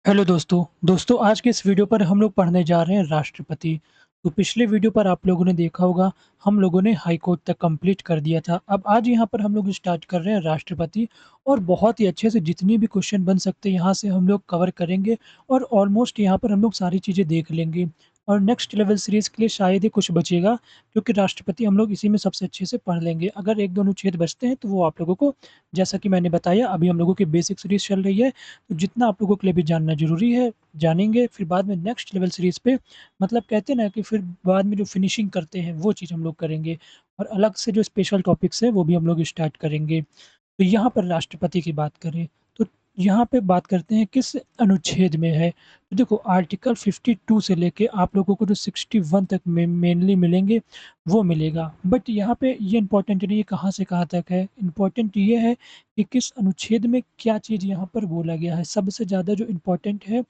Hello दोस्तों। आज के इस वीडियो पर हम लोग पढ़ने जा रहे हैं राष्ट्रपति। तो पिछले वीडियो पर आप लोगों ने देखा होगा, हम लोगों ने हाई कोर्ट तक कंप्लीट कर दिया था। अब आज यहाँ पर हम लोग स्टार्ट कर रहे हैं राष्ट्रपति और बहुत ही अच्छे से जितनी भी क्वेश्चन बन सकते हैं यहाँ से हम लोग कवर करेंगे और ऑलमोस्ट यहाँ पर हम लोग सारी चीज़ें देख लेंगे। और नेक्स्ट लेवल सीरीज़ के लिए शायद ही कुछ बचेगा, क्योंकि राष्ट्रपति हम लोग इसी में सबसे अच्छे से पढ़ लेंगे। अगर 1-2 अनुच्छेद बचते हैं तो वो आप लोगों को, जैसा कि मैंने बताया, अभी हम लोगों की बेसिक सीरीज़ चल रही है। तो जितना आप लोगों के लिए भी जानना ज़रूरी है, जानेंगे, फिर बाद में नेक्स्ट लेवल सीरीज़ पे मतलब कहते हैं ना कि फिर बाद में जो फिनिशिंग करते हैं, वो चीज़ हम लोग करेंगे और अलग से जो स्पेशल टॉपिक्स हैं, वो भी हम लोग स्टार्ट करेंगे। तो यहाँ पर राष्ट्रपति की बात करें, तो यहाँ पे बात करते हैं किस अनुच्छेद में है। तो देखो, आर्टिकल 52 से लेके आप लोगों को जो 61 तक में मेनली मिलेंगे, वो मिलेगा। बट यहाँ पे ये इम्पोर्टेंट नहीं है कहाँ से कहाँ तक है, इम्पोर्टेंट ये है कि किस अनुच्छेद में क्या चीज़ यहाँ पर बोला गया है। सबसे ज़्यादा जो इम्पोर्टेंट है,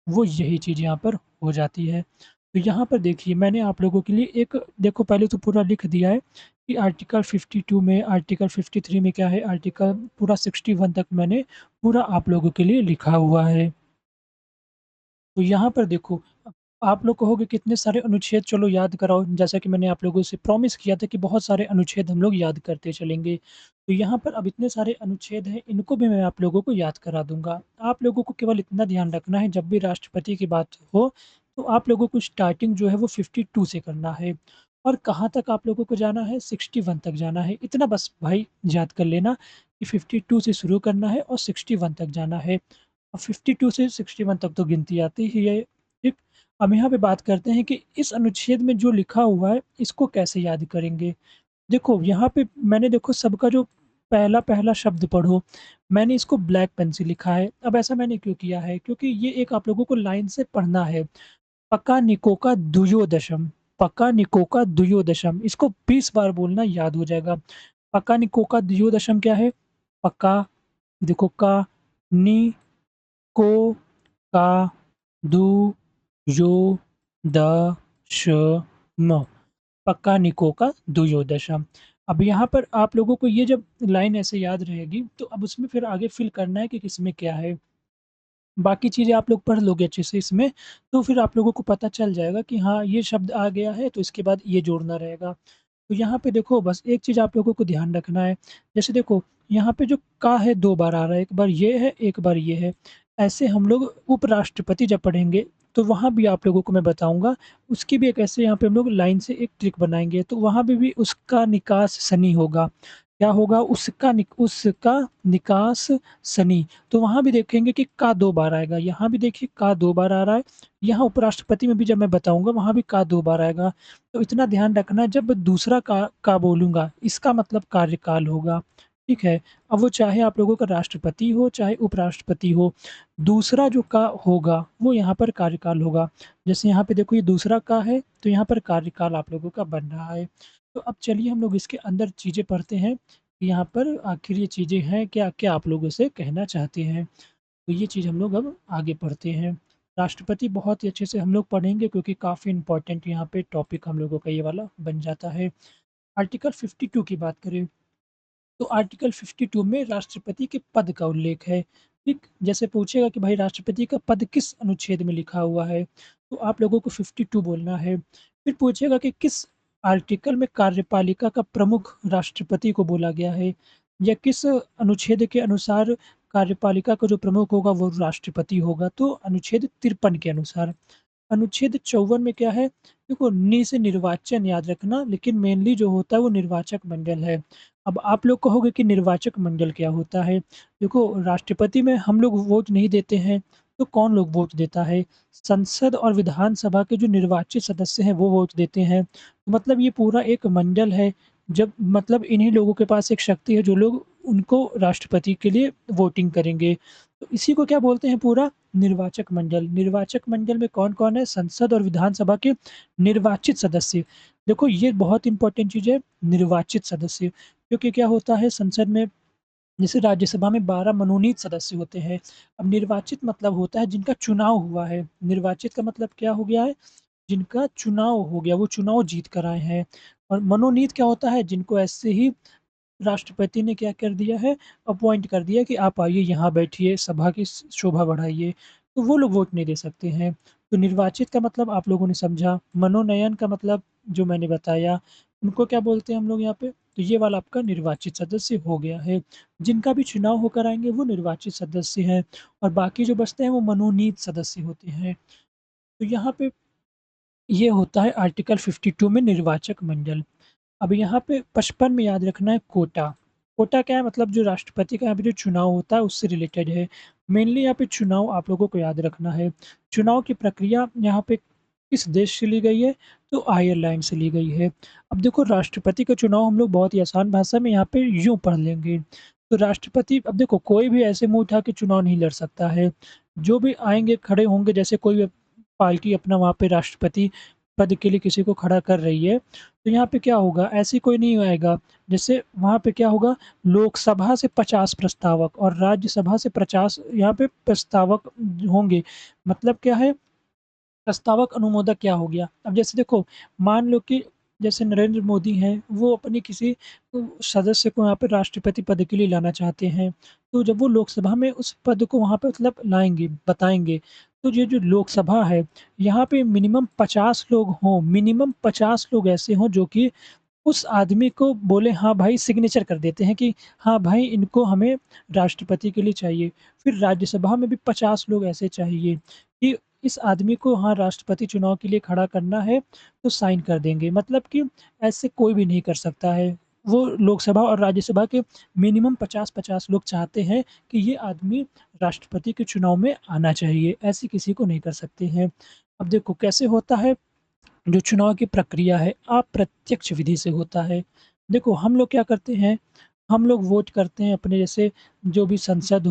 वो यही चीज़ यहाँ पर हो जाती है। तो यहाँ पर देखिए, मैंने आप लोगों के लिए एक देखो पहले तो पूरा लिख दिया है कि आर्टिकल 52 में, आर्टिकल 53 में क्या है, आर्टिकल पूरा 61 तक मैंने पूरा आप लोगों के लिए लिखा हुआ है। तो यहाँ पर देखो, आप लोग कहोगे कितने सारे अनुच्छेद, चलो याद कराओ। जैसा कि मैंने आप लोगों से प्रॉमिस किया था कि बहुत सारे अनुच्छेद हम लोग याद करते चलेंगे। तो यहाँ पर अब इतने सारे अनुच्छेद हैं, इनको भी मैं आप लोगों को याद करा दूँगा। आप लोगों को केवल इतना ध्यान रखना है, जब भी राष्ट्रपति की बात हो, तो आप लोगों को स्टार्टिंग जो है वो 52 से करना है और कहाँ तक आप लोगों को जाना है, 61 तक जाना है। इतना बस भाई याद कर लेना कि 52 से शुरू करना है और 61 तक जाना है। अब 52 से 61 तक तो गिनती आती ही है, ठीक? अब यहाँ पे बात करते हैं कि इस अनुच्छेद में जो लिखा हुआ है, इसको कैसे याद करेंगे? देखो, यहाँ पे मैंने देखो सबका जो पहला-पहला शब्द पढ़ो, मैंने इसको ब्लैक पेन से लिखा है। अब ऐसा मैंने क्यों किया है? क्योंकि ये एक आप लोगों को लाइन से पढ़ना है। पकानिकोका द्वयोदशम, पकानिकोका द्वयोदशम, इसको 20 बार बोलना, याद हो जाएगा। पकानिकोका द्वयोदशम क्या है? पका, देखो का, नि, को, का, दु, यो, द, श, म। पक्कानिकों का द्वयोदशम। अब यहाँ पर आप लोगों को ये जब लाइन ऐसे याद रहेगी, तो अब उसमें फिर आगे फ़िल करना है कि किसमें क्या है। बाकी चीज़ें आप लोग पढ़ लोगे अच्छे से इसमें, तो फिर आप लोगों को पता चल जाएगा कि हाँ, ये शब्द आ गया है, तो इसके बाद ये जोड़ना रहेगा। तो यहाँ पे देखो, बस एक चीज़ आप लोगों को ध्यान रखना है। जैसे देखो, यहाँ पे जो का है 2 बार आ रहा है, एक बार ये है, एक बार ये है। ऐसे हम लोग उपराष्ट्रपति जब पढ़ेंगे, तो वहाँ भी आप लोगों को मैं बताऊँगा, उसकी भी एक ऐसे यहाँ पे हम लोग लाइन से एक ट्रिक बनाएँगे, तो वहाँ पे भी उसका निकास सनी होगा। क्या होगा? उसका निकास सनी। तो वहाँ भी देखेंगे कि का 2 बार आएगा, यहाँ भी देखिए का 2 बार आ रहा है, यहाँ उपराष्ट्रपति में भी जब मैं बताऊँगा, वहाँ भी का 2 बार आएगा। तो इतना ध्यान रखना, जब दूसरा का बोलूँगा, इसका मतलब कार्यकाल होगा, ठीक है? अब वो चाहे आप लोगों का राष्ट्रपति हो, चाहे उपराष्ट्रपति हो, दूसरा जो का होगा, वो यहाँ पर कार्यकाल होगा। जैसे यहाँ पे देखो, ये दूसरा का है, तो यहाँ पर कार्यकाल आप लोगों का बन रहा है। तो अब चलिए हम लोग इसके अंदर चीज़ें पढ़ते हैं, कि यहाँ पर आखिर ये चीज़ें हैं क्या, क्या आप लोगों से कहना चाहते हैं। तो ये चीज़ हम लोग अब आगे पढ़ते हैं। राष्ट्रपति बहुत ही अच्छे से हम लोग पढ़ेंगे, क्योंकि काफ़ी इम्पोर्टेंट यहाँ पे टॉपिक हम लोगों का ये वाला बन जाता है। आर्टिकल 52 की बात करें, तो आर्टिकल 52 में राष्ट्रपति के पद का उल्लेख है, ठीक? जैसे पूछेगा कि भाई राष्ट्रपति का पद किस अनुच्छेद में लिखा हुआ है, तो आप लोगों को 52 बोलना है। फिर पूछेगा कि किस आर्टिकल में कार्यपालिका का प्रमुख राष्ट्रपति को बोला गया है, या किस अनुच्छेद के अनुसार कार्यपालिका का जो प्रमुख होगा वो राष्ट्रपति होगा, तो अनुच्छेद 53 के अनुसार। अनुच्छेद 54 में क्या है? देखो, नि से निर्वाचन याद रखना, लेकिन मेनली जो होता है वो निर्वाचक मंडल है। अब आप लोग कहोगे कि निर्वाचक मंडल क्या होता है? देखो, राष्ट्रपति में हम लोग वोट नहीं देते हैं, तो कौन लोग वोट देता है? संसद और विधानसभा के जो निर्वाचित सदस्य हैं, वो वोट देते हैं। मतलब ये पूरा एक मंडल है, जब मतलब इन्हीं लोगों के पास एक शक्ति है, जो लोग उनको राष्ट्रपति के लिए वोटिंग करेंगे। तो इसी को क्या बोलते हैं? पूरा निर्वाचक मंडल। निर्वाचक मंडल में कौन-कौन है? संसद और विधानसभा के निर्वाचित सदस्य। देखो, ये बहुत इम्पोर्टेंट चीज़ है, निर्वाचित सदस्य, क्योंकि क्या होता है संसद में, जैसे राज्यसभा में 12 मनोनीत सदस्य होते हैं। अब निर्वाचित मतलब होता है जिनका चुनाव हुआ है। निर्वाचित का मतलब क्या हो गया है? जिनका चुनाव हो गया, वो चुनाव जीत कर आए हैं। और मनोनीत क्या होता है? जिनको ऐसे ही राष्ट्रपति ने क्या कर दिया है, अपॉइंट कर दिया कि आप आइए यहाँ बैठिए, सभा की शोभा बढ़ाइए। तो वो लोग वोट नहीं दे सकते हैं। तो निर्वाचित का मतलब आप लोगों ने समझा, मनोनयन का मतलब जो मैंने बताया, उनको क्या बोलते हैं हम लोग यहाँ पे? तो ये वाला आपका निर्वाचित सदस्य हो गया है। जिनका भी चुनाव होकर आएँगे वो निर्वाचित सदस्य हैं और बाकी जो बचते हैं वो मनोनीत सदस्य होते हैं। तो यहाँ पे ये होता है आर्टिकल 52 में निर्वाचक मंडल। अब यहाँ पे 55 में याद रखना है कोटा। कोटा क्या है? मतलब जो राष्ट्रपति का यहाँ पे जो चुनाव होता है उससे रिलेटेड है। मेनली यहाँ पे चुनाव आप लोगों को याद रखना है। चुनाव की प्रक्रिया यहाँ पे किस देश से ली गई है? तो आयरलैंड से ली गई है। अब देखो राष्ट्रपति का चुनाव हम लोग बहुत ही आसान भाषा में यहाँ पे यूँ पढ़ लेंगे। तो राष्ट्रपति अब देखो कोई भी ऐसे मुँह उठा के चुनाव नहीं लड़ सकता है। जो भी आएँगे खड़े होंगे जैसे कोई पार्टी अपना वहाँ पे राष्ट्रपति पद के लिए किसी को खड़ा कर रही है, तो यहाँ पे क्या होगा, ऐसे कोई नहीं आएगा। जैसे वहाँ पे क्या होगा, लोकसभा से 50 प्रस्तावक और राज्यसभा से 50 यहाँ पे प्रस्तावक होंगे। मतलब क्या है, प्रस्तावक अनुमोदक क्या हो गया? अब जैसे देखो, मान लो कि जैसे नरेंद्र मोदी हैं, वो अपनी किसी सदस्य को यहाँ पे राष्ट्रपति पद के लिए लाना चाहते हैं। तो जब वो लोकसभा में उस पद को वहाँ पे मतलब लाएँगे, बताएँगे, तो ये जो लोकसभा है, यहाँ पे मिनिमम 50 लोग हों, मिनिमम 50 लोग ऐसे हों जो कि उस आदमी को बोले हाँ भाई सिग्नेचर कर देते हैं कि हाँ भाई इनको हमें राष्ट्रपति के लिए चाहिए। फिर राज्यसभा में भी 50 लोग ऐसे चाहिए कि इस आदमी को हाँ राष्ट्रपति चुनाव के लिए खड़ा करना है तो साइन कर देंगे। मतलब कि ऐसे कोई भी नहीं कर सकता है। वो लोकसभा और राज्यसभा के मिनिमम 50-50 लोग चाहते हैं कि ये आदमी राष्ट्रपति के चुनाव में आना चाहिए। ऐसे किसी को नहीं कर सकते हैं। अब देखो कैसे होता है जो चुनाव की प्रक्रिया है अप्रत्यक्ष विधि से होता है। देखो हम लोग क्या करते हैं, हम लोग वोट करते हैं अपने जैसे जो भी सांसद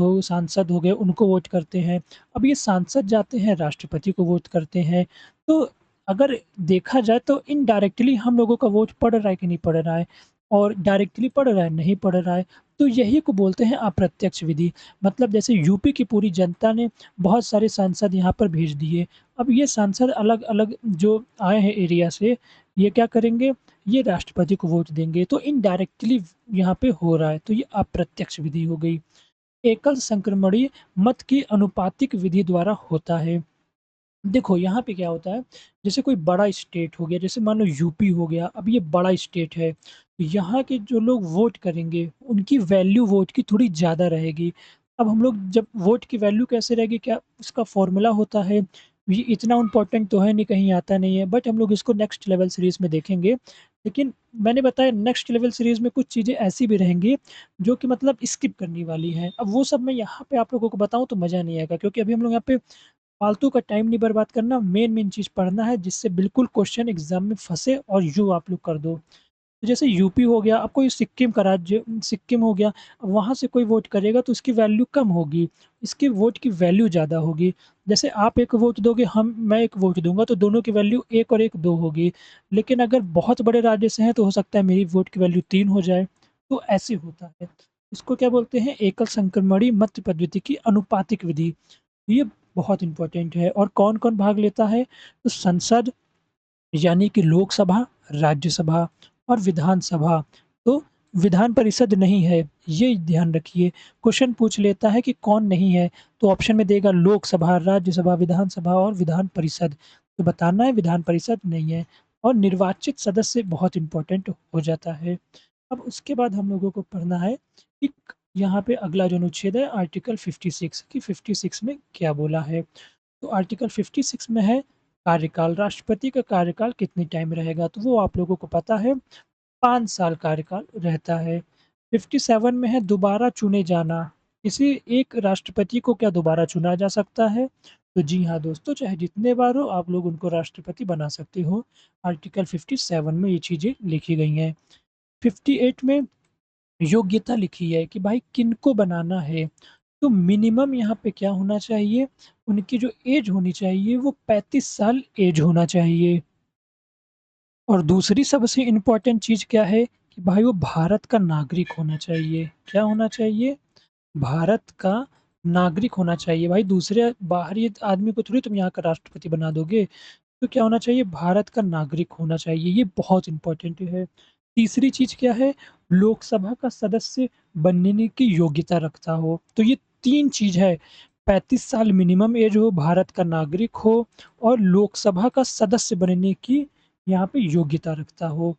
हो गए उनको वोट करते हैं। अब ये सांसद जाते हैं राष्ट्रपति को वोट करते हैं। तो अगर देखा जाए तो इनडायरेक्टली हम लोगों का वोट पड़ रहा है कि नहीं पड़ रहा है और डायरेक्टली पड़ रहा है, नहीं पड़ रहा है। तो यही को बोलते हैं अप्रत्यक्ष विधि। मतलब जैसे यूपी की पूरी जनता ने बहुत सारे सांसद यहाँ पर भेज दिए। अब ये सांसद अलग-अलग जो आए हैं एरिया से, ये क्या करेंगे, ये राष्ट्रपति को वोट देंगे, तो इनडायरेक्टली यहाँ पे हो रहा है, तो ये अप्रत्यक्ष विधि हो गई। एकल संक्रमणीय मत की अनुपातिक विधि द्वारा होता है। देखो यहाँ पे क्या होता है, जैसे कोई बड़ा स्टेट हो गया, जैसे मान लो यूपी हो गया, अब ये बड़ा स्टेट है, तो यहाँ के जो लोग वोट करेंगे, उनकी वैल्यू वोट की थोड़ी ज़्यादा रहेगी। अब हम लोग जब वोट की वैल्यू कैसे रहेगी, क्या उसका फ़ॉर्मूला होता है, ये इतना इम्पोर्टेंट तो है नहीं, कहीं आता नहीं है, बट हम लोग इसको नेक्स्ट लेवल सीरीज़ में देखेंगे। लेकिन मैंने बताया नेक्स्ट लेवल सीरीज़ में कुछ चीज़ें ऐसी भी रहेंगी, जो कि मतलब स्किप करने वाली हैं। अब वो सब मैं यहाँ पे आप लोगों को बताऊँ तो मज़ा नहीं आएगा क्योंकि अभी हम लोग यहाँ पे फालतू का टाइम नहीं बर्बाद करना, मेन चीज़ पढ़ना है जिससे बिल्कुल क्वेश्चन एग्ज़ाम में फँसे और यूँ आप लोग कर दो। तो जैसे यूपी हो गया, अब कोई सिक्किम का राज्य सिक्किम हो गया, अब वहाँ से कोई वोट करेगा तो उसकी वैल्यू कम होगी, इसके वोट की वैल्यू ज़्यादा होगी। जैसे आप 1 वोट दोगे, मैं 1 वोट दूँगा तो दोनों की वैल्यू 1 और 1 2 होगी। लेकिन अगर बहुत बड़े राज्य से हैं तो हो सकता है मेरी वोट की वैल्यू 3 हो जाए, तो ऐसे होता है। इसको क्या बोलते हैं एकल संक्रमणीय मत पद्धति की अनुपातिक विधि। ये बहुत इम्पोर्टेंट है और कौन-कौन भाग लेता है? तो संसद यानी कि लोकसभा, राज्यसभा और विधानसभा। तो विधान परिषद नहीं है, ये ध्यान रखिए। क्वेश्चन पूछ लेता है कि कौन नहीं है, तो ऑप्शन में देगा लोकसभा, राज्यसभा, विधानसभा और विधान परिषद। तो बताना है विधान परिषद नहीं है और निर्वाचित सदस्य बहुत इम्पोर्टेंट हो जाता है। अब उसके बाद हम लोगों को पढ़ना है कि यहाँ पे अगला जो अनुच्छेद है आर्टिकल 56 कि 56 में क्या बोला है। तो आर्टिकल 56 में है कार्यकाल, राष्ट्रपति का कार्यकाल कितने टाइम रहेगा? तो वो आप लोगों को पता है 5 साल कार्यकाल रहता है। 57 में है दोबारा चुने जाना, किसी एक राष्ट्रपति को क्या दोबारा चुना जा सकता है? तो जी हाँ दोस्तों, चाहे जितने बार हो आप लोग उनको राष्ट्रपति बना सकते हो। आर्टिकल 57 में ये चीज़ें लिखी गई हैं। 58 में योग्यता लिखी है कि भाई किनको बनाना है। तो मिनिमम यहाँ पे क्या होना चाहिए, उनकी जो एज होनी चाहिए वो 35 साल एज होना चाहिए। और दूसरी सबसे इम्पोर्टेंट चीज़ क्या है कि भाई वो भारत का नागरिक होना चाहिए। क्या होना चाहिए? भारत का नागरिक होना चाहिए। भाई दूसरे बाहरी आदमी को थोड़ी तुम यहाँ का राष्ट्रपति बना दोगे। तो क्या होना चाहिए? भारत का नागरिक होना चाहिए, ये बहुत इम्पोर्टेंट है। तीसरी चीज़ क्या है? लोकसभा का सदस्य बनने की योग्यता रखता हो। तो ये 3 चीज़ है। 35 साल मिनिमम एज हो, भारत का नागरिक हो और लोकसभा का सदस्य बनने की यहाँ पे योग्यता रखता हो।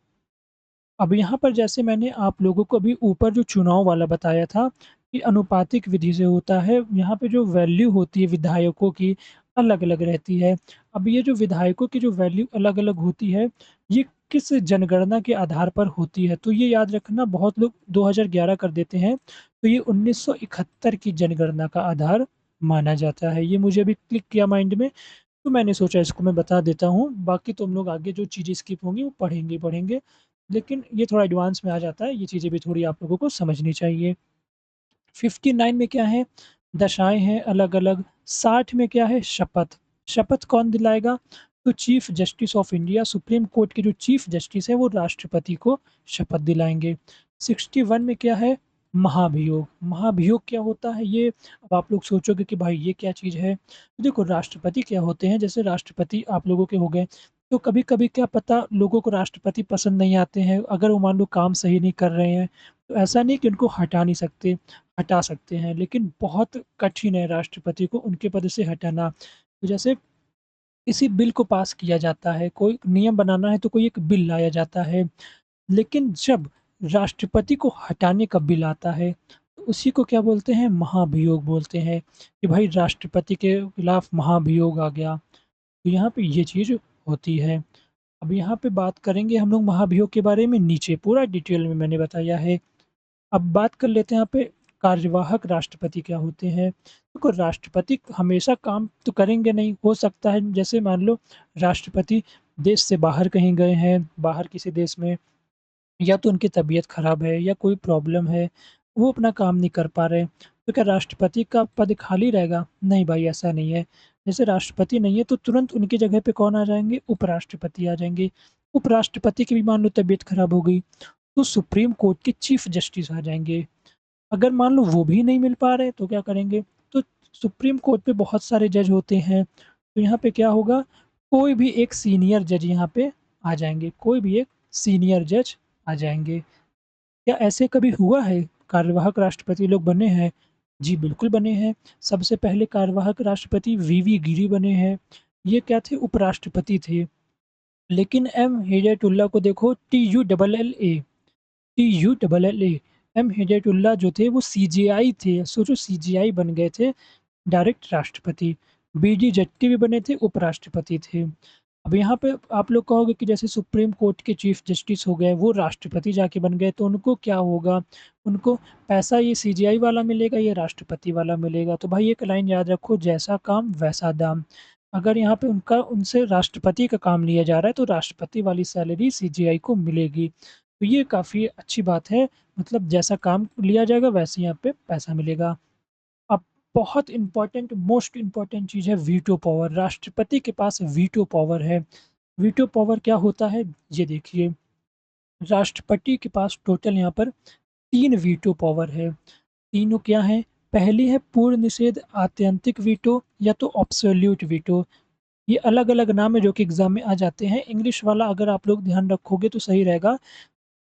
अब यहाँ पर जैसे मैंने आप लोगों को अभी ऊपर जो चुनाव वाला बताया था कि अनुपातिक विधि से होता है, यहाँ पे जो वैल्यू होती है विधायकों की अलग-अलग रहती है। अब ये जो विधायकों की जो वैल्यू अलग-अलग होती है, ये किस जनगणना के आधार पर होती है? तो ये याद रखना बहुत लोग 2011 कर देते हैं, तो ये 1971 की जनगणना का आधार माना जाता है। ये मुझे अभी क्लिक किया माइंड में, तो मैंने सोचा इसको मैं बता देता हूँ, बाकी तुम लोग आगे जो चीज़ें स्किप होंगी वो पढ़ेंगे ही पढ़ेंगे। लेकिन ये थोड़ा एडवांस में आ जाता है, ये चीज़ें भी थोड़ी आप लोगों को समझनी चाहिए। 59 में क्या है? दशाएँ हैं अलग-अलग, 60 में क्या है? शपथ। शपथ कौन दिलाएगा? तो chief justice of India, supreme court के जो चीफ़ जस्टिस हैं, वो राष्ट्रपति को शपथ दिलाएँगे। 61 में क्या है? महाभियोग। महाभियोग क्या होता है ये? अब आप लोग सोचोगे कि भाई ये क्या चीज़ है? तो देखो राष्ट्रपति क्या होते हैं, जैसे राष्ट्रपति आप लोगों के हो गए, तो कभी-कभी क्या पता लोगों को राष्ट्रपति पसंद नहीं आते हैं, अगर वो मान लो काम सही नहीं कर रहे हैं, तो ऐसा नहीं कि उनको हटा नहीं सकते। हटा सकते हैं, लेकिन बहुत कठिन है राष्ट्रपति को उनके पद से हटाना। तो जैसे किसी बिल को पास किया जाता है, कोई नियम बनाना है तो कोई एक बिल लाया जाता है, लेकिन जब राष्ट्रपति को हटाने का बिल आता है, तो उसी को क्या बोलते हैं? महाभियोग बोलते हैं, कि भाई राष्ट्रपति के खिलाफ महाभियोग आ गया। तो यहाँ पे ये चीज़ होती है। अब यहाँ पे बात करेंगे हम लोग महाभियोग के बारे में नीचे पूरा डिटेल में मैंने बताया है। अब बात कर लेते हैं यहाँ पे कार्यवाहक राष्ट्रपति क्या होते हैं। देखो राष्ट्रपति हमेशा काम तो करेंगे नहीं, हो सकता है जैसे मान लो राष्ट्रपति देश से बाहर कहीं गए हैं, बाहर किसी देश में या तो उनकी तबीयत ख़राब है या कोई प्रॉब्लम है, वो अपना काम नहीं कर पा रहे, तो क्या राष्ट्रपति का पद खाली रहेगा? नहीं भाई ऐसा नहीं है। जैसे राष्ट्रपति नहीं है तो तुरंत उनकी जगह पे कौन आ जाएँगे? उपराष्ट्रपति आ जाएँगे। उपराष्ट्रपति की भी मान लो तबीयत ख़राब हो गई, तो सुप्रीम कोर्ट के चीफ जस्टिस आ जाएँगे। अगर मान लो वो भी नहीं मिल पा रहे तो क्या करेंगे? तो सुप्रीम कोर्ट पे बहुत सारे जज होते हैं, तो यहाँ पे क्या होगा? कोई भी एक सीनियर जज यहाँ पे आ जाएँगे, कोई भी एक सीनियर जज आ जाएँगे। क्या ऐसे कभी हुआ है कार्यवाहक राष्ट्रपति लोग बने हैं? जी बिल्कुल बने हैं। सबसे पहले कार्यवाहक राष्ट्रपति वीवी गिरी बने हैं। ये क्या थे? उपराष्ट्रपति थे। लेकिन एम हिदायतुल्लाह को देखो TULLA एम हिदायतुल्लाह जो थे वो सीजेआई थे। सोचो सीजेआई बन गए थे डायरेक्ट राष्ट्रपति। बीडी जट्टी भी बने थे, उपराष्ट्रपति थे। अब यहाँ पे आप लोग कहोगे कि जैसे सुप्रीम कोर्ट के चीफ जस्टिस हो गए, वो राष्ट्रपति जाके बन गए, तो उनको क्या होगा? उनको पैसा ये सीजेआई वाला मिलेगा, ये राष्ट्रपति वाला मिलेगा। तो भाई एक लाइन याद रखो, जैसा काम वैसा दाम। अगर यहाँ पे उनका उनसे राष्ट्रपति का काम लिया जा रहा है, तो राष्ट्रपति वाली सैलरी सीजेआई को मिलेगी। तो ये काफ़ी अच्छी बात है, मतलब जैसा काम लिया जाएगा वैसे यहाँ पे पैसा मिलेगा। अब बहुत इम्पोर्टेंट मोस्ट इम्पोर्टेंट चीज़ है वीटो पावर, राष्ट्रपति के पास वीटो पावर है। वीटो पावर क्या होता है? ये देखिए, राष्ट्रपति के पास टोटल यहाँ पर 3 वीटो पावर है। तीनों क्या हैं? पहली है पूर्ण निषेध, आत्यंतिक वीटो या तो एब्सोल्यूट वीटो। ये अलग-अलग नाम है जो कि एग्ज़ाम में आ जाते हैं। इंग्लिश वाला अगर आप लोग ध्यान रखोगे तो सही रहेगा,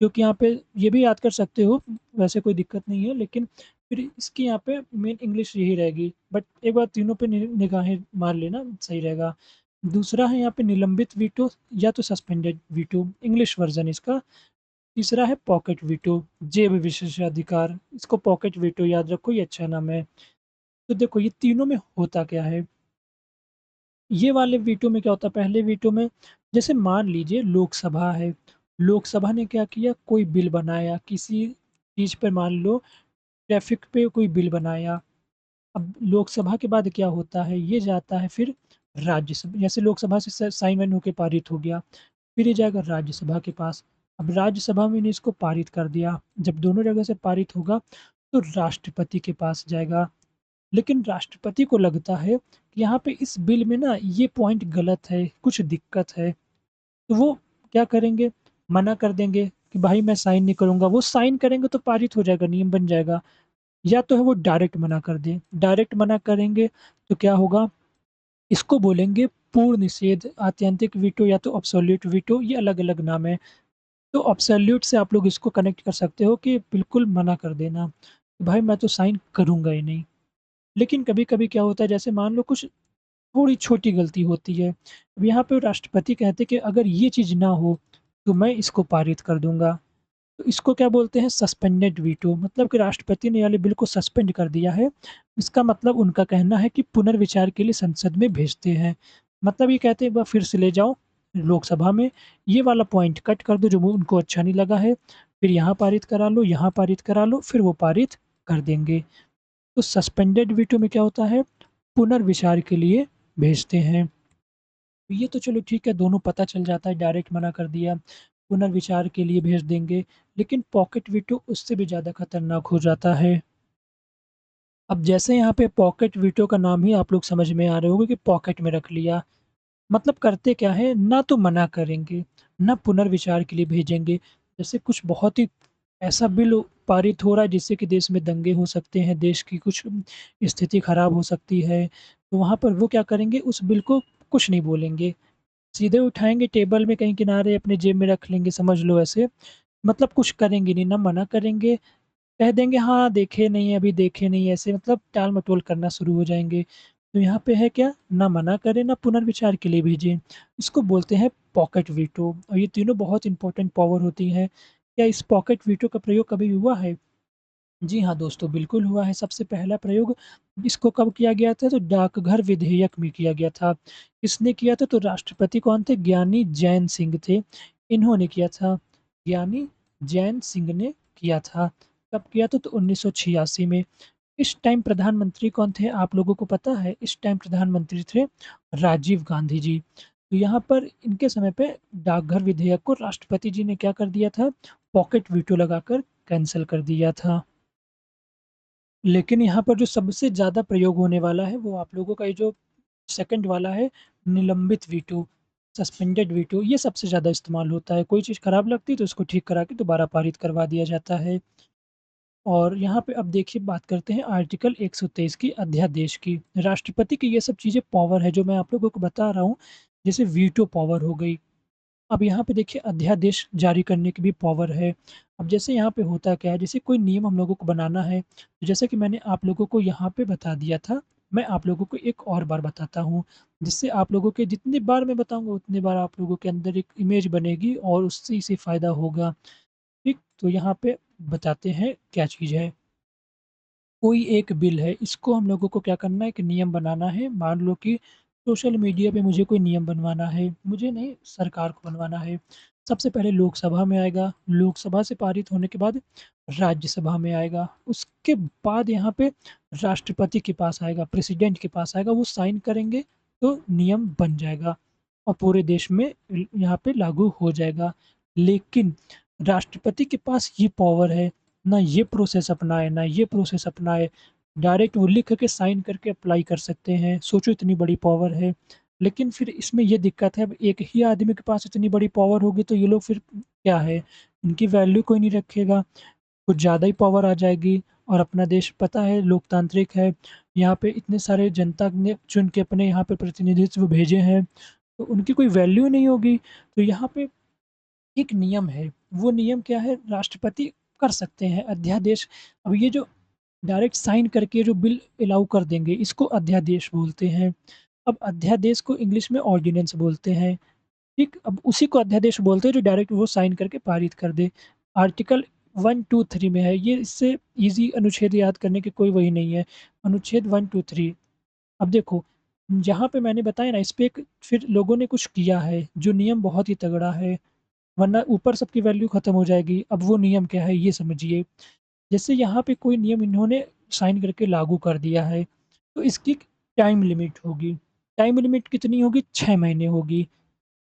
क्योंकि यहाँ पे ये भी याद कर सकते हो, वैसे कोई दिक्कत नहीं है, लेकिन फिर इसकी यहाँ पे मेन इंग्लिश यही रहेगी। बट एक बार तीनों पे निगाहें मार लेना, सही रहेगा। दूसरा है यहाँ पे निलंबित वीटो या तो सस्पेंडेड वीटो, इंग्लिश वर्ज़न इसका। तीसरा है पॉकेट वीटो, जेब विशेषाधिकार, इसको पॉकेट वीटो याद रखो, ये अच्छा नाम है। तो देखो ये तीनों में होता क्या है? ये वाले वीटो में क्या होता है? पहले वीटो में जैसे मान लीजिए लोकसभा है, लोकसभा ने क्या किया? कोई बिल बनाया, किसी चीज़ पे मान लो ट्रैफ़िक पे कोई बिल बनाया। अब लोकसभा के बाद क्या होता है? ये जाता है फिर राज्यसभा, जैसे लोकसभा से साइन वाइन होके पारित हो गया, फिर ये जाएगा राज्यसभा के पास। अब राज्यसभा में ने इसको पारित कर दिया, जब दोनों जगह से पारित होगा तो राष्ट्रपति के पास जाएगा। लेकिन राष्ट्रपति को लगता है कि यहाँ पे इस बिल में ना ये पॉइंट गलत है, कुछ दिक्कत है, तो वो क्या करेंगे? मना कर देंगे कि भाई मैं साइन नहीं करूँगा। वो साइन करेंगे तो पारित हो जाएगा, नियम बन जाएगा। या तो है वो डायरेक्ट मना कर दें, डायरेक्ट मना करेंगे तो क्या होगा? इसको बोलेंगे पूर्ण निषेध, आत्यंतिक वीटो या तो एब्सोल्यूट वीटो, ये अलग-अलग नाम है। तो एब्सोल्यूट से आप लोग इसको कनेक्ट कर सकते हो कि बिल्कुल मना कर देना, भाई मैं तो साइन करूँगा ही नहीं। लेकिन कभी-कभी क्या होता है जैसे मान लो कुछ थोड़ी छोटी गलती होती है। अब यहाँ पे राष्ट्रपति कहते हैं कि अगर ये चीज़ ना हो, तो मैं इसको पारित कर दूँगा। तो इसको क्या बोलते हैं सस्पेंडेड वीटो मतलब कि राष्ट्रपति ने वाले बिल को सस्पेंड कर दिया है। इसका मतलब उनका कहना है कि पुनर्विचार के लिए संसद में भेजते हैं। मतलब ये कहते हैं एक बार फिर से ले जाओ लोकसभा में, ये वाला पॉइंट कट कर दो जो वो उनको अच्छा नहीं लगा है, फिर यहाँ पारित करा लो, यहाँ पारित करा लो, फिर वो पारित कर देंगे। तो सस्पेंडेड वीटो में क्या होता है, पुनर्विचार के लिए भेजते हैं। ये तो चलो ठीक है, दोनों पता चल जाता है, डायरेक्ट मना कर दिया, पुनर्विचार के लिए भेज देंगे। लेकिन पॉकेट वीटो उससे भी ज़्यादा खतरनाक हो जाता है। अब जैसे यहाँ पे पॉकेट वीटो का नाम ही आप लोग समझ में आ रहे होंगे कि पॉकेट में रख लिया। मतलब करते क्या है, ना तो मना करेंगे, ना पुनर्विचार के लिए भेजेंगे। जैसे कुछ बहुत ही ऐसा बिल पारित हो रहा है जिससे कि देश में दंगे हो सकते हैं, देश की कुछ स्थिति खराब हो सकती है, तो वहाँ पर वो क्या करेंगे उस बिल को कुछ नहीं बोलेंगे। सीधे उठाएँगे टेबल में कहीं किनारे अपने जेब में रख लेंगे समझ लो ऐसे। मतलब कुछ करेंगे नहीं, ना मना करेंगे, कह देंगे हाँ, देखे नहीं, अभी देखे नहीं ऐसे मतलब टाल-मटोल करना शुरू हो जाएँगे। तो यहाँ पे है क्या, ना मना करें, ना पुनर्विचार के लिए भेजें। इसको बोलते हैं पॉकेट वीटो और ये तीनों बहुत इम्पोर्टेंट पावर होती हैं। क्या इस पॉकेट वीटो का प्रयोग कभी हुआ है? जी हाँ, दोस्तों बिल्कुल हुआ है। सबसे पहला प्रयोग इसको कब किया गया था? तो डाकघर विधेयक में किया गया था। किसने किया था? तो राष्ट्रपति कौन थे? ज्ञानी जैन सिंह थे। इन्होंने किया था। ज्ञानी जैन सिंह ने किया था। कब किया था? तो 1986 में। इस टाइम प्रधानमंत्री कौन थे? आप लोगों को पता है? इस टाइम प्रधानमंत्री थे राजीव गांधी जी। तो यहाँ पर इनके समय पे डाकघर विधेयक को राष्ट्रपति जी ने क्या कर दिया था? पॉकेट वीटो लगाकर कैंसल कर दिया था। लेकिन यहाँ पर जो सबसे ज़्यादा प्रयोग होने वाला है, वो आप लोगों का ये जो सेकंड वाला है, निलंबित वीटो, सस्पेंडेड वीटो, ये सबसे ज़्यादा इस्तेमाल होता है। कोई चीज़ खराब लगती है, तो उसको ठीक करा के दोबारा पारित करवा दिया जाता है। और यहाँ पे अब देखिए बात करते हैं आर्टिकल 123 की अध्यादेश की। राष्ट्रपति की ये सब चीज़ें पावर है, जो मैं आप लोगों को बता रहा हूँ, जैसे वीटो पावर हो गई। अब यहाँ पे देखिए अध्यादेश जारी करने की भी पावर है। अब जैसे यहाँ पे होता क्या है, जैसे कोई नियम हम लोगों को बनाना है, तो जैसे कि मैंने आप लोगों को यहाँ पे बता दिया था, मैं आप लोगों को एक और बार बताता हूँ, जिससे आप लोगों के जितनी बार मैं बताऊँगा उतनी बार आप लोगों के अंदर एक इमेज बनेगी और उससे से फ़ायदा होगा। ठीक? तो यहाँ पे बताते हैं क्या चीज़ है। कोई एक बिल है, इसको हम लोगों को क्या करना है, एक नियम बनाना है। मान लो कि सोशल मीडिया पे मुझे कोई नियम बनवाना है, मुझे नहीं सरकार को बनवाना है। सबसे पहले लोकसभा में आएगा, लोकसभा से पारित होने के बाद राज्यसभा में आएगा, उसके बाद यहाँ पे राष्ट्रपति के पास आएगा, प्रेसिडेंट के पास आएगा, वो साइन करेंगे तो नियम बन जाएगा और पूरे देश में यहाँ पे लागू हो जाएगा। लेकिन राष्ट्रपति के पास ये पावर है ना ये प्रोसेस अपनाए, ना ये प्रोसेस अपनाए, डायरेक्ट वो लिख के साइन करके अप्लाई कर सकते हैं। सोचो इतनी बड़ी पावर है। लेकिन फिर इसमें ये दिक्कत है अब एक ही आदमी के पास इतनी बड़ी पावर होगी तो ये लोग फिर क्या है, इनकी वैल्यू कोई नहीं रखेगा, कुछ ज़्यादा ही पावर आ जाएगी और अपना देश पता है लोकतांत्रिक है, यहाँ पे इतने सारे जनता ने चुन के अपने यहाँ पे प्रतिनिधित्व भेजे हैं, तो उनकी कोई वैल्यू नहीं होगी। तो यहाँ पे एक नियम है, वो नियम क्या है राष्ट्रपति कर सकते हैं अध्यादेश। अब ये जो डायरेक्ट साइन करके जो बिल अलाउ कर देंगे इसको अध्यादेश बोलते हैं। अब अध्यादेश को इंग्लिश में ऑर्डिनेंस बोलते हैं, ठीक? अब उसी को अध्यादेश बोलते हैं जो डायरेक्ट वो साइन करके पारित कर दे। आर्टिकल 1, 2, 3 में है, ये इससे ईज़ी अनुच्छेद याद करने की कोई वही नहीं है। अनुच्छेद 1, 2, 3 अब देखो, जहाँ पे मैंने बताया ना इस पे एक फिर लोगों ने कुछ किया है, जो नियम बहुत ही तगड़ा है। वरना ऊपर सबकी वैल्यू खत्म हो जाएगी। अब वो नियम क्या है ये समझिए। जैसे यहाँ पे कोई नियम इन्होंने साइन करके लागू कर दिया है, तो इसकी एक टाइम लिमिट होगी। टाइम लिमिट कितनी होगी? 6 महीने होगी।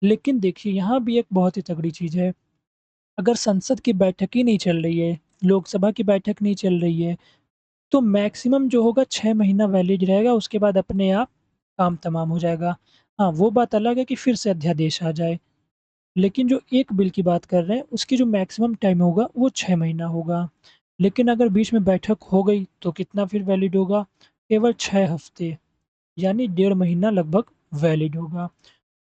लेकिन देखिए यहाँ भी एक बहुत ही तगड़ी चीज़ है, अगर संसद की बैठक ही नहीं चल रही है, लोकसभा की बैठक नहीं चल रही है, तो मैक्सिमम जो होगा 6 महीना वैलिड रहेगा, उसके बाद अपने आप काम तमाम हो जाएगा। हाँ, वो बात अलग है कि फिर से अध्यादेश आ जाए। लेकिन जो एक बिल की बात कर रहे हैं, उसकी जो मैक्सिमम टाइम होगा वो 6 महीना होगा। लेकिन अगर बीच में बैठक हो गई तो कितना फिर वैलिड होगा? केवल 6 हफ्ते, यानी डेढ़ महीना लगभग वैलिड होगा।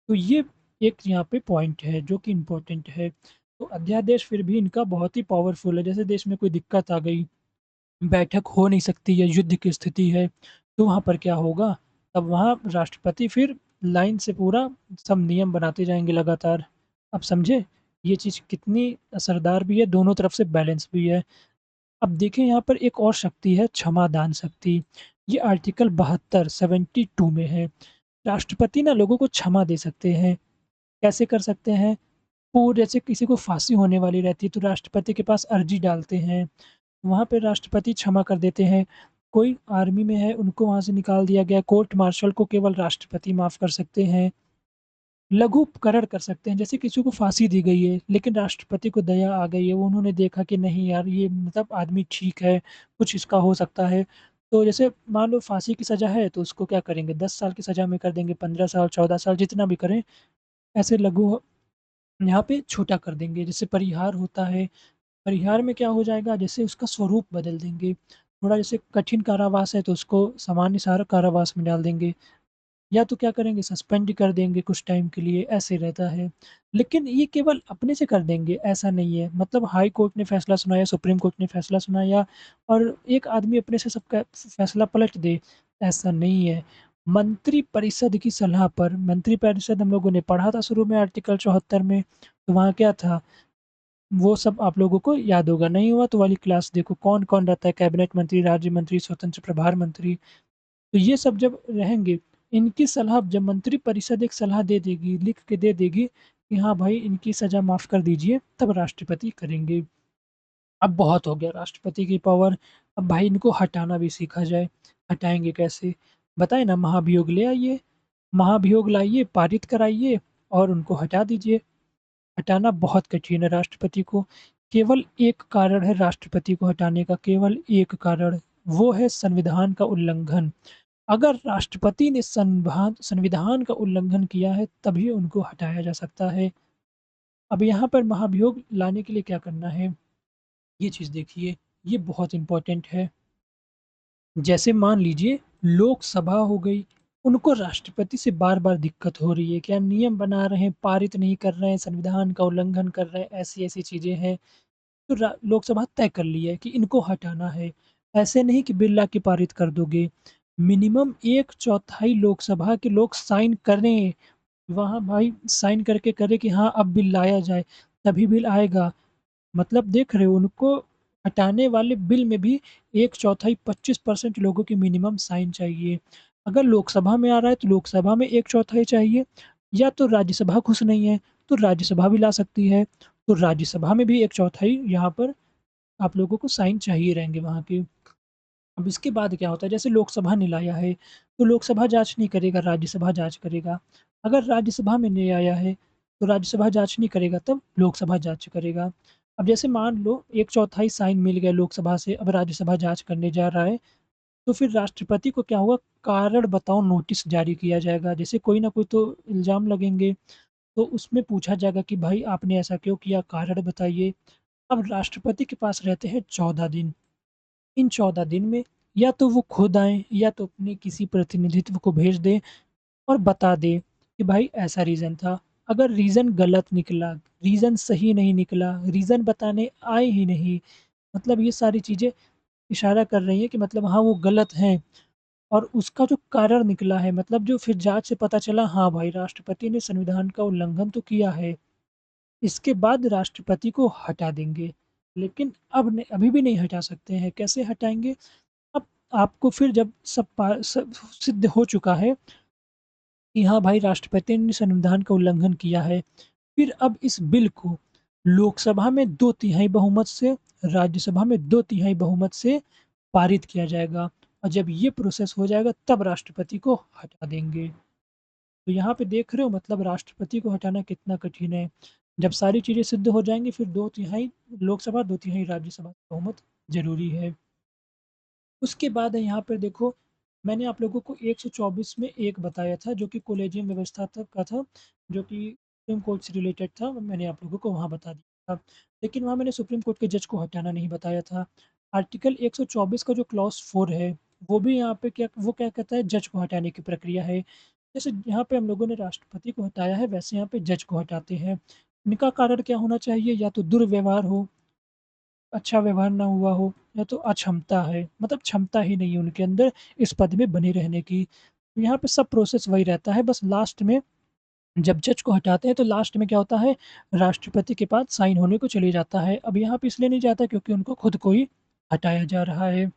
तो ये एक यहाँ पे पॉइंट है जो कि इम्पोर्टेंट है। तो अध्यादेश फिर भी इनका बहुत ही पावरफुल है। जैसे देश में कोई दिक्कत आ गई, बैठक हो नहीं सकती है, युद्ध की स्थिति है, तो वहाँ पर क्या होगा, तब वहाँ राष्ट्रपति फिर लाइन से पूरा सब नियम बनाते जाएँगे लगातार। आप समझे? ये चीज़ कितनी असरदार भी है, दोनों तरफ से बैलेंस भी है। अब देखें यहाँ पर एक और शक्ति है क्षमादान शक्ति। ये आर्टिकल 72 72 में है। राष्ट्रपति ना लोगों को क्षमा दे सकते हैं। कैसे कर सकते हैं? वो जैसे किसी को फांसी होने वाली रहती है तो राष्ट्रपति के पास अर्जी डालते हैं। वहाँ पे राष्ट्रपति क्षमा कर देते हैं। कोई आर्मी में है उनको वहाँ से निकाल दिया गया, कोर्ट मार्शल को केवल राष्ट्रपति माफ़ कर सकते हैं। लघु उपकरण कर सकते हैं, जैसे किसी को फांसी दी गई है, लेकिन राष्ट्रपति को दया आ गई है, वो उन्होंने देखा कि नहीं यार ये मतलब आदमी ठीक है, कुछ इसका हो सकता है। तो जैसे मान लो फांसी की सज़ा है तो उसको क्या करेंगे 10 साल की सज़ा में कर देंगे, 15 साल, 14 साल जितना भी करें, ऐसे लघु यहाँ पे छोटा कर देंगे। जैसे परिहार होता है, परिहार में क्या हो जाएगा जैसे उसका स्वरूप बदल देंगे। थोड़ा जैसे कठिन कारावास है तो उसको सामान्य सारा कारावास में डाल देंगे। या तो क्या करेंगे सस्पेंड कर देंगे कुछ टाइम के लिए, ऐसे रहता है। लेकिन ये केवल अपने से कर देंगे ऐसा नहीं है। मतलब हाई कोर्ट ने फैसला सुनाया, सुप्रीम कोर्ट ने फैसला सुनाया और एक आदमी अपने से सबका फैसला पलट दे, ऐसा नहीं है। मंत्रिपरिषद की सलाह पर मंत्रिपरिषद हम लोगों ने पढ़ा था शुरू में आर्टिकल 74 में, तो वहाँ क्या था? वो सब आप लोगों को याद होगा, नहीं हुआ तो वाली क्लास देखो कौन-कौन रहता है कैबिनेट मंत्री, राज्य मंत्री, स्वतंत्र प्रभार मंत्री। तो ये सब जब रहेंगे, इनकी सलाह जब मंत्रिपरिषद एक सलाह दे देगी, लिख के दे देगी कि हाँ भाई इनकी सज़ा माफ़ कर दीजिए, तब राष्ट्रपति करेंगे। अब बहुत हो गया राष्ट्रपति की पावर, अब भाई इनको हटाना भी सीखा जाए। हटाएँगे कैसे? बताएँ ना महाभियोग ले आइए, महाभियोग लाइए, पारित कराइए और उनको हटा दीजिए। हटाना बहुत कठिन है राष्ट्रपति को। केवल एक कारण है राष्ट्रपति को हटाने का, केवल एक कारण, वो है संविधान का उल्लंघन। अगर राष्ट्रपति ने संविधान का उल्लंघन किया है, तभी उनको हटाया जा सकता है। अब यहाँ पर महाभियोग लाने के लिए क्या करना है? ये चीज़ देखिए, ये बहुत इम्पोर्टेंट है। जैसे मान लीजिए लोकसभा हो गई, उनको राष्ट्रपति से बार-बार दिक्कत हो रही है, क्या नियम बना रहे हैं, पारित नहीं कर रहे हैं, संविधान का उल्लंघन कर रहे हैं, ऐसी-ऐसी चीज़ें हैं। तो लोकसभा तय कर ली है कि इनको हटाना है। ऐसे नहीं कि बिल ला के पारित कर दोगे। मिनिमम 1/4 लोकसभा के लोग साइन करें, वहाँ भाई साइन करके करें कि हाँ, अब बिल लाया जाए, तभी बिल आएगा। मतलब देख रहे हो उनको हटाने वाले बिल में भी 1/4 25% लोगों की मिनिमम साइन चाहिए। अगर लोकसभा में आ रहा है तो लोकसभा में 1/4 चाहिए या तो राज्यसभा खुश नहीं है, तो राज्यसभा भी ला सकती है। तो राज्यसभा में भी 1/4 यहाँ पर आप लोगों को साइन चाहिए रहेंगे वहाँ के। अब इसके बाद क्या होता है जैसे लोकसभा ने लाया है, तो लोकसभा जाँच नहीं करेगा, राज्यसभा जाँच करेगा। अगर राज्यसभा में नहीं आया है, तो राज्यसभा जाँच नहीं करेगा तब लोकसभा जाँच करेगा। अब जैसे मान लो 1/4 साइन मिल गया लोकसभा से, अब राज्यसभा जाँच करने जा रहा है, तो फिर राष्ट्रपति को क्या होगा कारण बताओ नोटिस जारी किया जाएगा। जैसे कोई ना कोई तो इल्ज़ाम लगेंगे, तो उसमें पूछा जाएगा कि भाई आपने ऐसा क्यों किया? कारण बताइए। अब राष्ट्रपति के पास रहते हैं 14 दिन। इन 14 दिन में या तो वो खुद आएँ या तो अपने किसी प्रतिनिधित्व को भेज दें और बता दें कि भाई ऐसा रीज़न था। अगर रीज़न गलत निकला, रीज़न सही नहीं निकला, रीज़न बताने आए ही नहीं, मतलब ये सारी चीज़ें इशारा कर रही हैं कि मतलब हाँ, वो गलत हैं और उसका जो कारण निकला है मतलब जो फिर जाँच से पता चला हाँ भाई, राष्ट्रपति ने संविधान का उल्लंघन तो किया है। इसके बाद राष्ट्रपति को हटा देंगे। लेकिन अभी भी नहीं हटा सकते हैं, कैसे हटाएँगे? अब आपको फिर जब सब सिद्ध हो चुका है कि हाँ भाई राष्ट्रपति ने संविधान का उल्लंघन किया है, फिर अब इस बिल को लोकसभा में 2/3 बहुमत से, राज्यसभा में 2/3 बहुमत से पारित किया जाएगा और जब ये प्रोसेस हो जाएगा तब राष्ट्रपति को हटा देंगे। तो यहाँ पे देख रहे हो मतलब राष्ट्रपति को हटाना कितना कठिन है। जब सारी चीज़ें सिद्ध हो जाएँगी फिर 2/3 लोकसभा, 2/3 राज्यसभा बहुमत ज़रूरी है। उसके बाद है यहाँ पर देखो, मैंने आप लोगों को 124 में 1 बताया था जो कि कॉलेजियम व्यवस्था तक का था, जो कि सुप्रीम कोर्ट से रिलेटेड था, मैंने आप लोगों को वहाँ बता दिया था। लेकिन वहाँ मैंने सुप्रीम कोर्ट के जज को हटाना नहीं बताया था। आर्टिकल 124 का जो क्लॉज़ 4 है, वो भी यहाँ पे क्या कहता है जज को हटाने की प्रक्रिया है। जैसे यहाँ पे हम लोगों ने राष्ट्रपति को हटाया है, वैसे यहाँ पे जज को हटाते हैं। इनका कारण क्या होना चाहिए? या तो दुर्व्यवहार हो अच्छा व्यवहार ना हुआ हो या तो अक्षमता है, मतलब क्षमता ही नहीं है उनके अंदर इस पद में बने रहने की। तो यहाँ पे सब प्रोसेस वही रहता है, बस लास्ट में जब जज को हटाते हैं तो लास्ट में क्या होता है, राष्ट्रपति के पास साइन होने को चले जाता है। अब यहाँ पे इसलिए नहीं जाता क्योंकि उनको खुद को ही हटाया जा रहा है।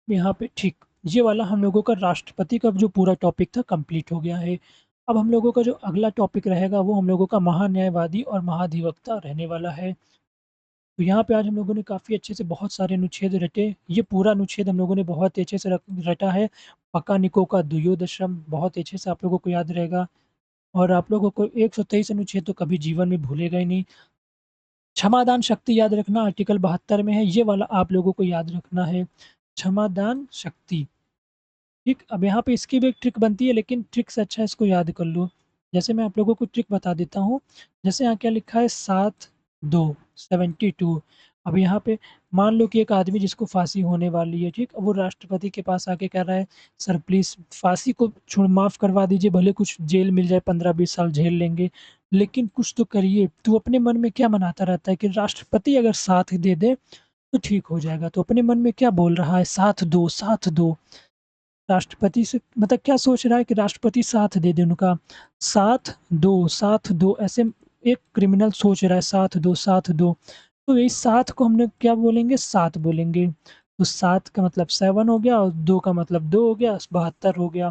यहाँ पे ठीक, ये वाला हम लोगों का राष्ट्रपति का जो पूरा टॉपिक था कंप्लीट हो गया है। अब हम लोगों का जो अगला टॉपिक रहेगा वो हम लोगों का महान्यायवादी और महाधिवक्ता रहने वाला है। तो यहाँ पे आज हम लोगों ने काफ़ी अच्छे से बहुत सारे अनुच्छेद रटे। ये पूरा अनुच्छेद हम लोगों ने बहुत ही अच्छे से रटा है। पकानिको का द्वयोदशम बहुत ही अच्छे से आप लोगों को याद रहेगा और आप लोगों को 123 अनुच्छेद तो कभी जीवन में भूलेगा ही नहीं। क्षमादान शक्ति याद रखना आर्टिकल 72 में है, ये वाला आप लोगों को याद रखना है। क्षमादान शक्ति, ठीक, अब यहाँ पे इसकी भी एक ट्रिक बनती है लेकिन ट्रिक से अच्छा इसको याद कर लो। जैसे मैं आप लोगों को ट्रिक बता देता हूँ, जैसे यहाँ क्या लिखा है 7-2 72। अब यहाँ पे मान लो कि एक आदमी जिसको फांसी होने वाली है, ठीक? अब वो राष्ट्रपति के पास आके कह रहा है, "सर प्लीज़ फांसी को छुड़ माफ़ करवा दीजिए, भले कुछ जेल मिल जाए, 15-20 साल झेल लेंगे, लेकिन कुछ तो करिए।" तो अपने मन में क्या मनाता रहता है कि राष्ट्रपति अगर साथ दे दे, तो ठीक हो जाएगा। तो अपने मन में क्या बोल रहा है, "साथ दो, साथ दो।" राष्ट्रपति से मतलब क्या सोच रहा है कि राष्ट्रपति साथ दे दें उनका। साथ दो ऐसे एक क्रिमिनल सोच रहा है साथ दो, साथ दो। तो इस साथ को हमने क्या बोलेंगे? 7 बोलेंगे। तो 7 का मतलब 7 हो गया और 2 का मतलब 2 हो गया, 72 हो गया।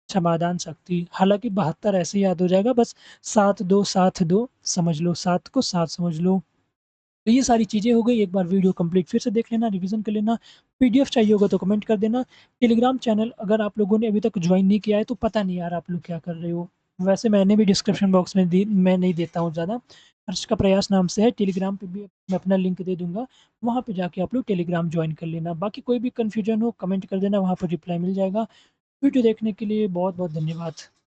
क्षमादान शक्ति। हालाँकि 72 ऐसे ही याद हो जाएगा, बस 7-2 समझ लो, 7 को 7 समझ लो। तो ये सारी चीज़ें हो गई, एक बार वीडियो कंप्लीट फिर से देख लेना, रिवीज़न कर लेना। पीडीएफ चाहिए होगा तो कमेंट कर देना। टेलीग्राम चैनल अगर आप लोगों ने अभी तक जॉइन नहीं किया है तो पता नहीं यार आप लोग क्या कर रहे हो। वैसे मैंने भी डिस्क्रिप्शन बॉक्स में दी, मैं नहीं देता हूँ ज़्यादा। हर्ष का प्रयास नाम से है, टेलीग्राम पे भी मैं अपना लिंक दे दूँगा। वहाँ पे जाके आप लोग टेलीग्राम जॉइन कर लेना। बाकी कोई भी कन्फ्यूजन हो कमेंट कर देना, वहाँ पर रिप्लाई मिल जाएगा। वीडियो देखने के लिए बहुत-बहुत धन्यवाद।